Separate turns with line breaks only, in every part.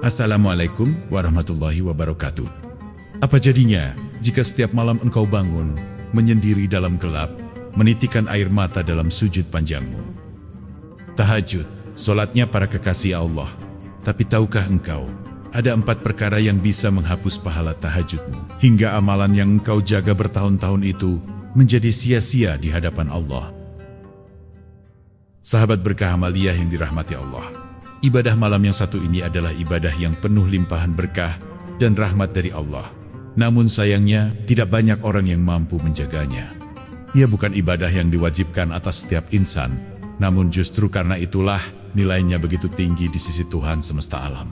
Assalamualaikum warahmatullahi wabarakatuh. Apa jadinya jika setiap malam engkau bangun, menyendiri dalam gelap, menitikan air mata dalam sujud panjangmu? Tahajud, solatnya para kekasih Allah. Tapi tahukah engkau, ada 4 perkara yang bisa menghapus pahala tahajudmu, hingga amalan yang engkau jaga bertahun-tahun itu menjadi sia-sia di hadapan Allah. Sahabat berkah Amaliyah yang dirahmati Allah, ibadah malam yang satu ini adalah ibadah yang penuh limpahan berkah dan rahmat dari Allah. Namun sayangnya, tidak banyak orang yang mampu menjaganya. Ia bukan ibadah yang diwajibkan atas setiap insan, namun justru karena itulah nilainya begitu tinggi di sisi Tuhan semesta alam.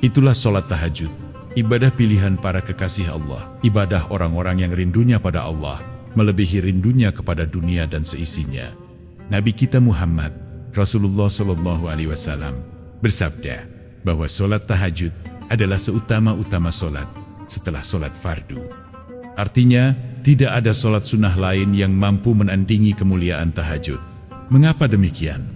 Itulah sholat tahajud, ibadah pilihan para kekasih Allah, ibadah orang-orang yang rindunya pada Allah, melebihi rindunya kepada dunia dan seisinya. Nabi kita Muhammad, Rasulullah SAW, bersabda bahwa sholat tahajud adalah seutama-utama sholat setelah sholat fardu. Artinya, tidak ada sholat sunnah lain yang mampu menandingi kemuliaan tahajud. Mengapa demikian?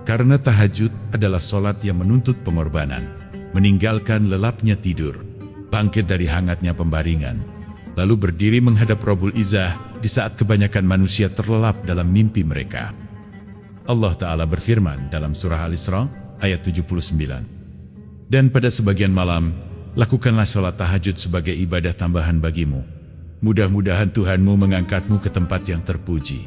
Karena tahajud adalah sholat yang menuntut pengorbanan, meninggalkan lelapnya tidur, bangkit dari hangatnya pembaringan, lalu berdiri menghadap Rabbul Izzah di saat kebanyakan manusia terlelap dalam mimpi mereka. Allah Ta'ala berfirman dalam surah Al-Isra ayat 79. Dan pada sebagian malam, lakukanlah sholat tahajud sebagai ibadah tambahan bagimu. Mudah-mudahan Tuhanmu mengangkatmu ke tempat yang terpuji.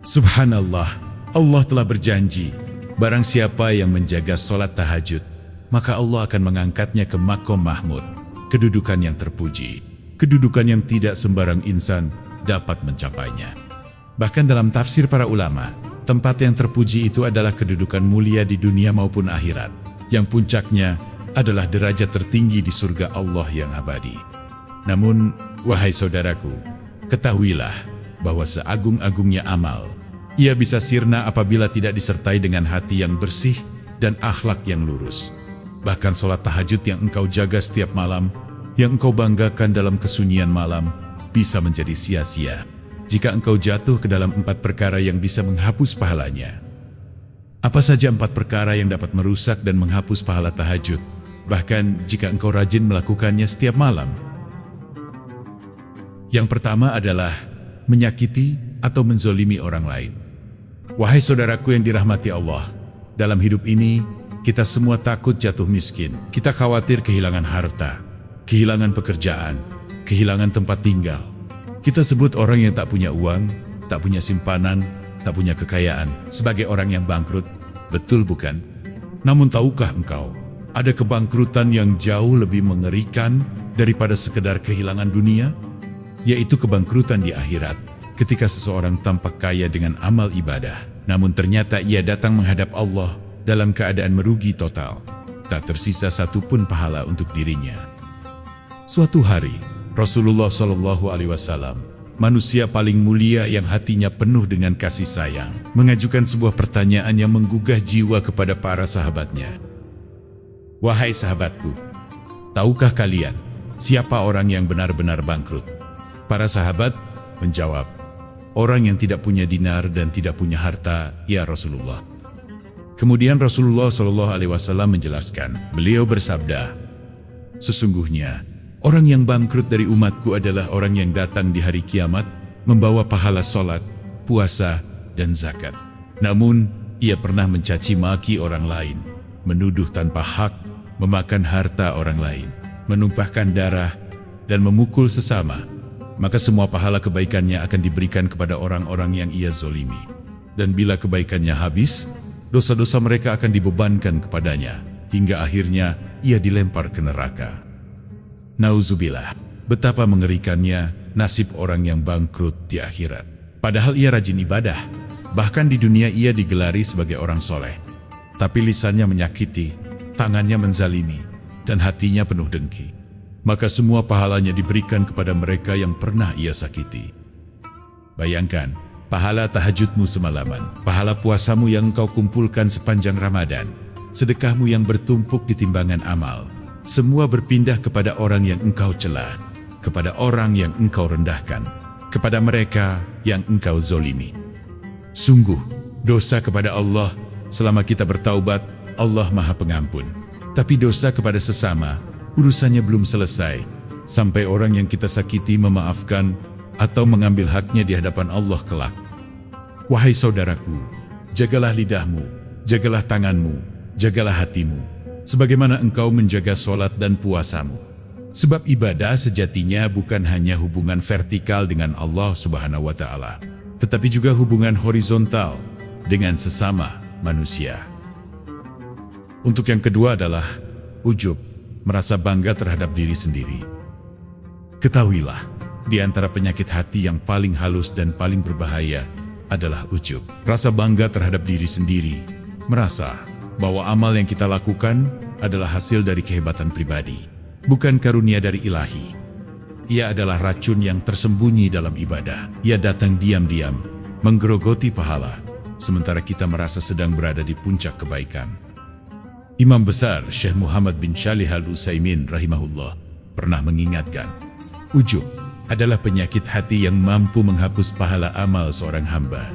Subhanallah, Allah telah berjanji, barang siapa yang menjaga sholat tahajud, maka Allah akan mengangkatnya ke Maqam Mahmud, kedudukan yang terpuji, kedudukan yang tidak sembarang insan dapat mencapainya. Bahkan dalam tafsir para ulama, tempat yang terpuji itu adalah kedudukan mulia di dunia maupun akhirat, yang puncaknya adalah derajat tertinggi di surga Allah yang abadi. Namun, wahai saudaraku, ketahuilah bahwa seagung-agungnya amal, ia bisa sirna apabila tidak disertai dengan hati yang bersih dan akhlak yang lurus. Bahkan sholat tahajud yang engkau jaga setiap malam, yang engkau banggakan dalam kesunyian malam, bisa menjadi sia-sia jika engkau jatuh ke dalam 4 perkara yang bisa menghapus pahalanya. Apa saja 4 perkara yang dapat merusak dan menghapus pahala tahajud, bahkan jika engkau rajin melakukannya setiap malam? Yang pertama adalah menyakiti atau menzolimi orang lain. Wahai saudaraku yang dirahmati Allah, dalam hidup ini kita semua takut jatuh miskin. Kita khawatir kehilangan harta, kehilangan pekerjaan, kehilangan tempat tinggal. Kita sebut orang yang tak punya uang, tak punya simpanan, tak punya kekayaan sebagai orang yang bangkrut. Betul bukan? Namun tahukah engkau, ada kebangkrutan yang jauh lebih mengerikan daripada sekedar kehilangan dunia? Yaitu kebangkrutan di akhirat, ketika seseorang tampak kaya dengan amal ibadah, namun ternyata ia datang menghadap Allah dalam keadaan merugi total, tak tersisa satupun pahala untuk dirinya. Suatu hari, Rasulullah SAW, manusia paling mulia yang hatinya penuh dengan kasih sayang, mengajukan sebuah pertanyaan yang menggugah jiwa kepada para sahabatnya. Wahai sahabatku, tahukah kalian siapa orang yang benar-benar bangkrut? Para sahabat menjawab, orang yang tidak punya dinar dan tidak punya harta, ya Rasulullah. Kemudian Rasulullah SAW menjelaskan, beliau bersabda, sesungguhnya orang yang bangkrut dari umatku adalah orang yang datang di hari kiamat membawa pahala sholat, puasa, dan zakat. Namun, ia pernah mencaci maki orang lain, menuduh tanpa hak, memakan harta orang lain, menumpahkan darah, dan memukul sesama. Maka semua pahala kebaikannya akan diberikan kepada orang-orang yang ia zolimi. Dan bila kebaikannya habis, dosa-dosa mereka akan dibebankan kepadanya, hingga akhirnya ia dilempar ke neraka. Nauzubillah, betapa mengerikannya nasib orang yang bangkrut di akhirat. Padahal ia rajin ibadah, bahkan di dunia ia digelari sebagai orang soleh. Tapi lisannya menyakiti, tangannya menzalimi, dan hatinya penuh dengki. Maka semua pahalanya diberikan kepada mereka yang pernah ia sakiti. Bayangkan, pahala tahajudmu semalaman, pahala puasamu yang engkau kumpulkan sepanjang Ramadan, sedekahmu yang bertumpuk di timbangan amal, semua berpindah kepada orang yang engkau cela, kepada orang yang engkau rendahkan, kepada mereka yang engkau zolimi. Sungguh, dosa kepada Allah, selama kita bertaubat, Allah Maha Pengampun. Tapi dosa kepada sesama, urusannya belum selesai, sampai orang yang kita sakiti memaafkan atau mengambil haknya di hadapan Allah kelak. Wahai saudaraku, jagalah lidahmu, jagalah tanganmu, jagalah hatimu, sebagaimana engkau menjaga sholat dan puasamu. Sebab ibadah sejatinya bukan hanya hubungan vertikal dengan Allah Subhanahu wa Ta'ala, tetapi juga hubungan horizontal dengan sesama manusia. Untuk yang kedua adalah ujub, merasa bangga terhadap diri sendiri. Ketahuilah, di antara penyakit hati yang paling halus dan paling berbahaya adalah ujub. Rasa bangga terhadap diri sendiri, merasa bahwa amal yang kita lakukan adalah hasil dari kehebatan pribadi, bukan karunia dari ilahi. Ia adalah racun yang tersembunyi dalam ibadah. Ia datang diam-diam, menggerogoti pahala, sementara kita merasa sedang berada di puncak kebaikan. Imam besar Syekh Muhammad bin Shalih Al-Utsaimin rahimahullah pernah mengingatkan, ujub adalah penyakit hati yang mampu menghapus pahala amal seorang hamba.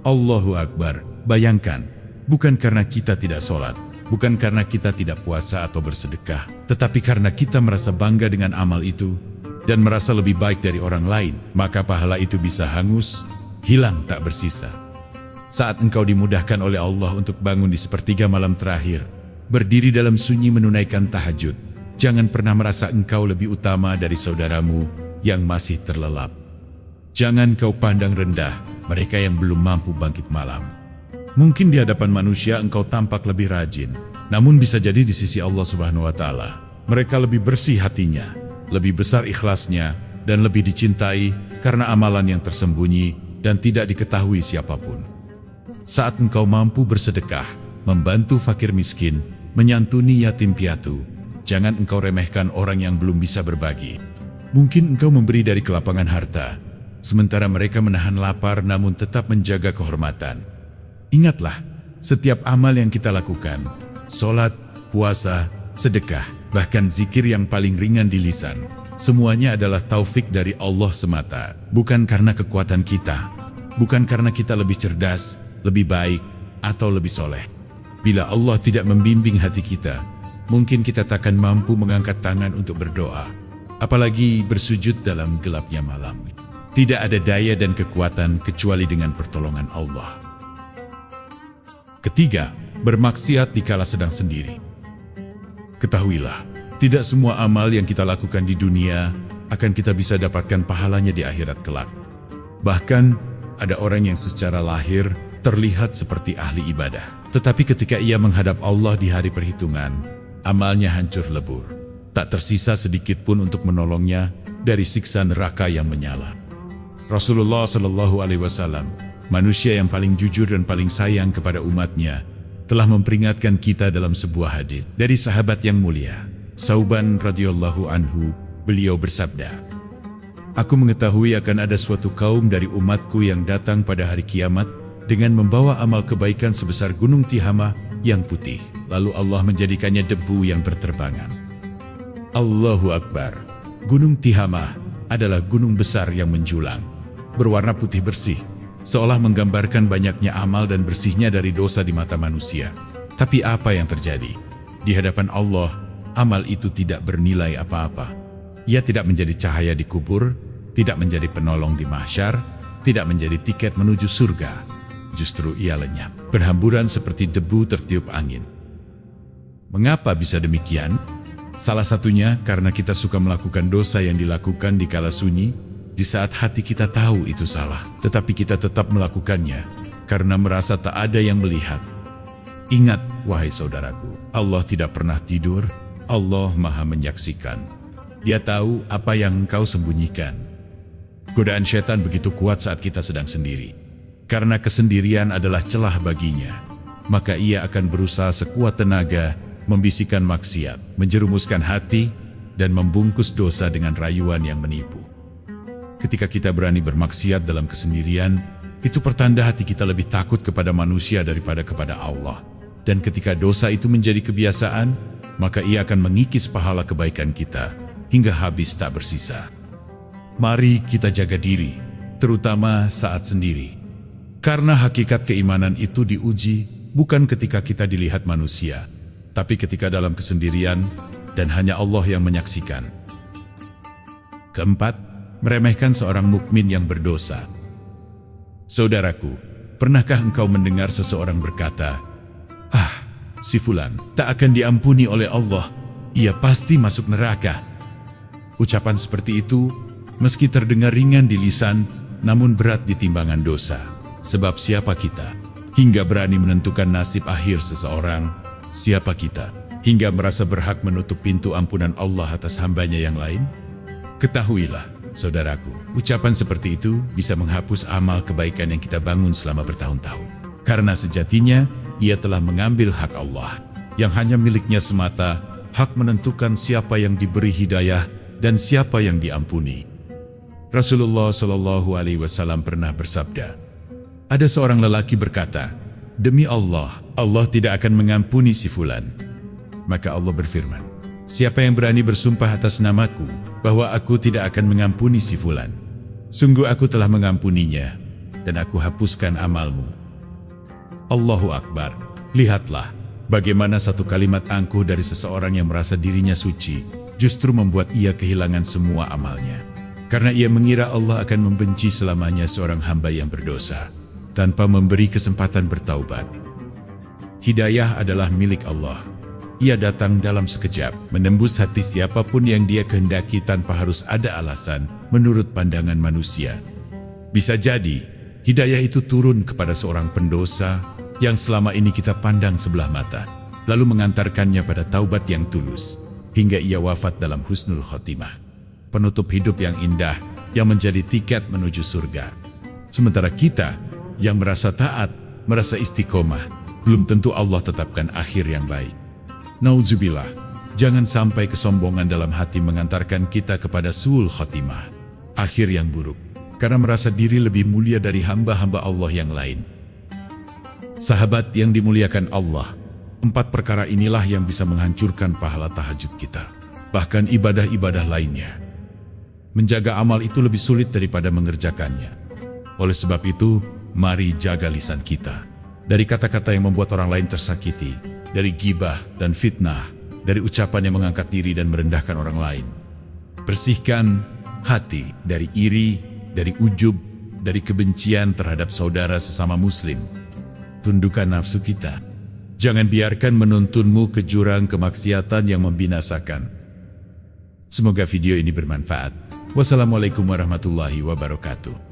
Allahu Akbar, bayangkan, bukan karena kita tidak sholat, bukan karena kita tidak puasa atau bersedekah, tetapi karena kita merasa bangga dengan amal itu dan merasa lebih baik dari orang lain, maka pahala itu bisa hangus, hilang tak bersisa. Saat engkau dimudahkan oleh Allah untuk bangun di sepertiga malam terakhir, berdiri dalam sunyi menunaikan tahajud, jangan pernah merasa engkau lebih utama dari saudaramu yang masih terlelap. Jangan kau pandang rendah mereka yang belum mampu bangkit malam. Mungkin di hadapan manusia engkau tampak lebih rajin, namun bisa jadi di sisi Allah Subhanahu wa Ta'ala mereka lebih bersih hatinya, lebih besar ikhlasnya, dan lebih dicintai karena amalan yang tersembunyi dan tidak diketahui siapapun. Saat engkau mampu bersedekah, membantu fakir miskin, menyantuni yatim piatu, jangan engkau remehkan orang yang belum bisa berbagi. Mungkin engkau memberi dari kelapangan harta, sementara mereka menahan lapar namun tetap menjaga kehormatan. Ingatlah, setiap amal yang kita lakukan, sholat, puasa, sedekah, bahkan zikir yang paling ringan di lisan, semuanya adalah taufik dari Allah semata, bukan karena kekuatan kita, bukan karena kita lebih cerdas, lebih baik, atau lebih soleh. Bila Allah tidak membimbing hati kita, mungkin kita takkan mampu mengangkat tangan untuk berdoa, apalagi bersujud dalam gelapnya malam. Tidak ada daya dan kekuatan kecuali dengan pertolongan Allah. Ketiga, bermaksiat dikala sedang sendiri. Ketahuilah, tidak semua amal yang kita lakukan di dunia akan kita bisa dapatkan pahalanya di akhirat kelak. Bahkan, ada orang yang secara lahir terlihat seperti ahli ibadah, tetapi ketika ia menghadap Allah di hari perhitungan, amalnya hancur lebur. Tak tersisa sedikit pun untuk menolongnya dari siksa neraka yang menyala. Rasulullah SAW, manusia yang paling jujur dan paling sayang kepada umatnya, telah memperingatkan kita dalam sebuah hadits dari sahabat yang mulia, Sauban radhiyallahu anhu. Beliau bersabda, "Aku mengetahui akan ada suatu kaum dari umatku yang datang pada hari kiamat dengan membawa amal kebaikan sebesar gunung Tihamah yang putih, lalu Allah menjadikannya debu yang berterbangan." Allahu Akbar. Gunung Tihamah adalah gunung besar yang menjulang, berwarna putih bersih, seolah menggambarkan banyaknya amal dan bersihnya dari dosa di mata manusia. Tapi apa yang terjadi? Di hadapan Allah, amal itu tidak bernilai apa-apa. Ia tidak menjadi cahaya di kubur, tidak menjadi penolong di mahsyar, tidak menjadi tiket menuju surga. Justru ia lenyap, berhamburan seperti debu tertiup angin. Mengapa bisa demikian? Salah satunya karena kita suka melakukan dosa yang dilakukan di kala sunyi, di saat hati kita tahu itu salah, tetapi kita tetap melakukannya karena merasa tak ada yang melihat. Ingat, wahai saudaraku, Allah tidak pernah tidur, Allah Maha menyaksikan. Dia tahu apa yang engkau sembunyikan. Godaan setan begitu kuat saat kita sedang sendiri. Karena kesendirian adalah celah baginya, maka ia akan berusaha sekuat tenaga membisikkan maksiat, menjerumuskan hati, dan membungkus dosa dengan rayuan yang menipu. Ketika kita berani bermaksiat dalam kesendirian, itu pertanda hati kita lebih takut kepada manusia daripada kepada Allah. Dan ketika dosa itu menjadi kebiasaan, maka ia akan mengikis pahala kebaikan kita hingga habis tak bersisa. Mari kita jaga diri, terutama saat sendiri. Karena hakikat keimanan itu diuji bukan ketika kita dilihat manusia, tapi ketika dalam kesendirian dan hanya Allah yang menyaksikan. Keempat, meremehkan seorang mukmin yang berdosa. Saudaraku, pernahkah engkau mendengar seseorang berkata, si fulan tak akan diampuni oleh Allah, ia pasti masuk neraka. Ucapan seperti itu, meski terdengar ringan di lisan, namun berat di timbangan dosa. Sebab siapa kita, hingga berani menentukan nasib akhir seseorang? Siapa kita, hingga merasa berhak menutup pintu ampunan Allah atas hambanya yang lain? Ketahuilah, saudaraku, ucapan seperti itu bisa menghapus amal kebaikan yang kita bangun selama bertahun-tahun. Karena sejatinya, ia telah mengambil hak Allah, yang hanya miliknya semata, hak menentukan siapa yang diberi hidayah dan siapa yang diampuni. Rasulullah Shallallahu Alaihi Wasallam pernah bersabda, ada seorang lelaki berkata, demi Allah, Allah tidak akan mengampuni si fulan. Maka Allah berfirman, siapa yang berani bersumpah atas namaku, bahwa aku tidak akan mengampuni si fulan? Sungguh aku telah mengampuninya, dan aku hapuskan amalmu. Allahu Akbar. Lihatlah, bagaimana satu kalimat angkuh dari seseorang yang merasa dirinya suci, justru membuat ia kehilangan semua amalnya. Karena ia mengira Allah akan membenci selamanya seorang hamba yang berdosa, tanpa memberi kesempatan bertaubat. Hidayah adalah milik Allah. Ia datang dalam sekejap, menembus hati siapapun yang dia kehendaki tanpa harus ada alasan, menurut pandangan manusia. Bisa jadi, hidayah itu turun kepada seorang pendosa yang selama ini kita pandang sebelah mata, lalu mengantarkannya pada taubat yang tulus, hingga ia wafat dalam husnul khotimah, penutup hidup yang indah, yang menjadi tiket menuju surga. Sementara kita, yang merasa taat, merasa istiqomah, belum tentu Allah tetapkan akhir yang baik. Nauzubillah, jangan sampai kesombongan dalam hati mengantarkan kita kepada suul khotimah, akhir yang buruk, karena merasa diri lebih mulia dari hamba-hamba Allah yang lain. Sahabat yang dimuliakan Allah, 4 perkara inilah yang bisa menghancurkan pahala tahajud kita, bahkan ibadah-ibadah lainnya. Menjaga amal itu lebih sulit daripada mengerjakannya. Oleh sebab itu, mari jaga lisan kita dari kata-kata yang membuat orang lain tersakiti, dari ghibah dan fitnah, dari ucapan yang mengangkat diri dan merendahkan orang lain. Bersihkan hati dari iri, dari ujub, dari kebencian terhadap saudara sesama muslim. Tundukkan nafsu kita. Jangan biarkan menuntunmu ke jurang kemaksiatan yang membinasakan. Semoga video ini bermanfaat. Wassalamualaikum warahmatullahi wabarakatuh.